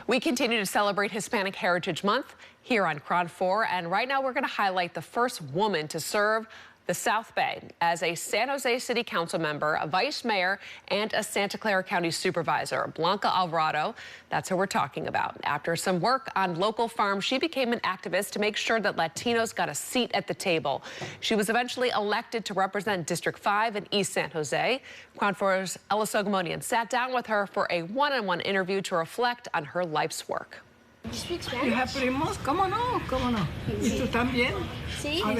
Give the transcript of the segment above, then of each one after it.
We continue to celebrate Hispanic Heritage Month here on KRON 4, and right now we're going to highlight the first woman to serve the South Bay as a San Jose City Council member, a vice mayor, and a Santa Clara County supervisor. Blanca Alvarado, that's who we're talking about. After some work on local farms, she became an activist to make sure that Latinos got a seat at the table. She was eventually elected to represent District 5 in East San Jose. KRON 4's Ella Sogomonian sat down with her for a one-on-one interview to reflect on her life's work. You speak Spanish? You have primos? ¿Cómo no? ¿Cómo no? ¿Y tú también?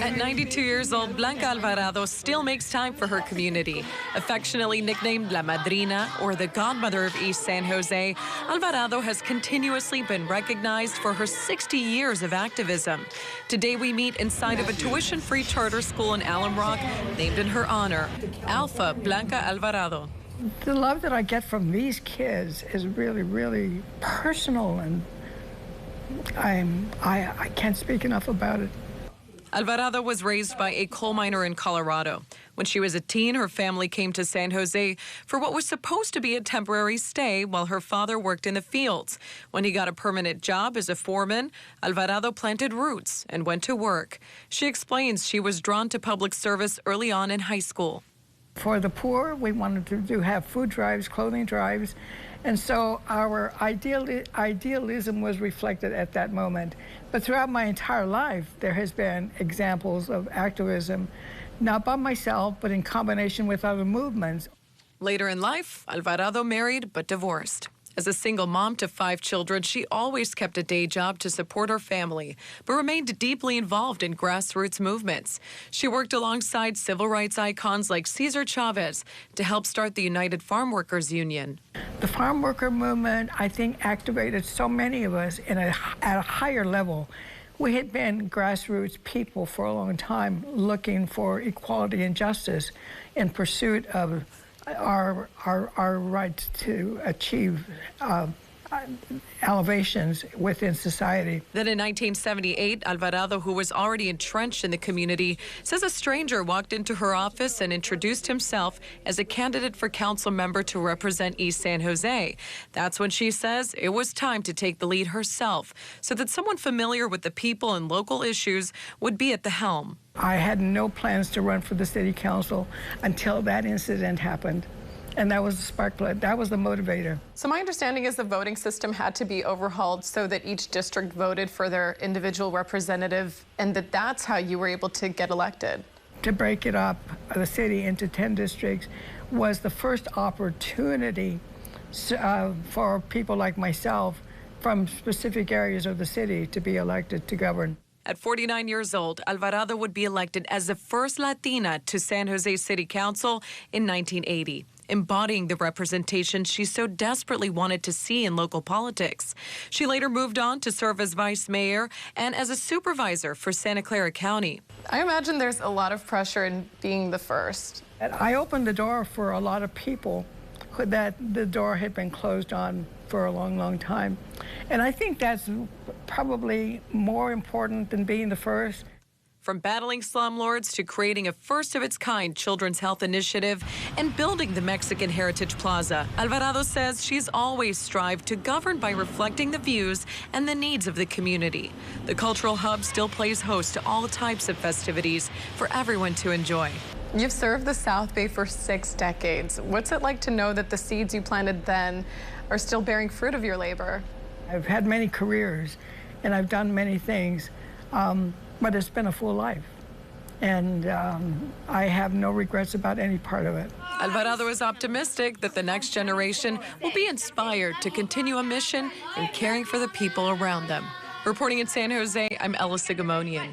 At 92 years old, Blanca Alvarado still makes time for her community. Affectionately nicknamed La Madrina, or the godmother of East San Jose, Alvarado has continuously been recognized for her 60 years of activism. Today we meet inside of a tuition-free charter school in Alum Rock, named in her honor, Alpha Blanca Alvarado. The love that I get from these kids is really, really personal, and I can't speak enough about it. Alvarado was raised by a coal miner in Colorado. When she was a teen, her family came to San Jose for what was supposed to be a temporary stay while her father worked in the fields. When he got a permanent job as a foreman, Alvarado planted roots and went to work. She explains she was drawn to public service early on in high school. For the poor, we wanted to have food drives, clothing drives, and so our idealism was reflected at that moment. But throughout my entire life, there has been examples of activism, not by myself, but in combination with other movements. Later in life, Alvarado married but divorced. As a single mom to 5 children, she always kept a day job to support her family, but remained deeply involved in grassroots movements. She worked alongside civil rights icons like Cesar Chavez to help start the United Farm Workers Union. The farm worker movement, I think, activated so many of us at a higher level. We had been grassroots people for a long time, looking for equality and justice in pursuit of our right to achieve elevations within society. Then in 1978, Alvarado, who was already entrenched in the community, says a stranger walked into her office and introduced himself as a candidate for council member to represent East San Jose. That's when she says it was time to take the lead herself, so that someone familiar with the people and local issues would be at the helm. I had no plans to run for the city council until that incident happened. And that was the spark plug. That was the motivator. So my understanding is the voting system had to be overhauled so that each district voted for their individual representative, and that's how you were able to get elected. To break it up, the city into 10 districts, was the first opportunity for people like myself from specific areas of the city to be elected to govern. At 49 years old, Alvarado would be elected as the first Latina to San Jose City Council in 1980, embodying the representation she so desperately wanted to see in local politics. She later moved on to serve as vice mayor and as a supervisor for Santa Clara County. I imagine there's a lot of pressure in being the first. I opened the door for a lot of people that the door had been closed on for a long, long time. And I think that's probably more important than being the first. From battling slumlords to creating a first-of-its-kind children's health initiative and building the Mexican Heritage Plaza, Alvarado says she's always strived to govern by reflecting the views and the needs of the community. The cultural hub still plays host to all types of festivities for everyone to enjoy. You've served the South Bay for 6 decades. What's it like to know that the seeds you planted then are still bearing fruit of your labor? I've had many careers, and I've done many things, but it's been a full life. And I have no regrets about any part of it. Alvarado is optimistic that the next generation will be inspired to continue a mission in caring for the people around them. Reporting in San Jose, I'm Ella Sogomonian.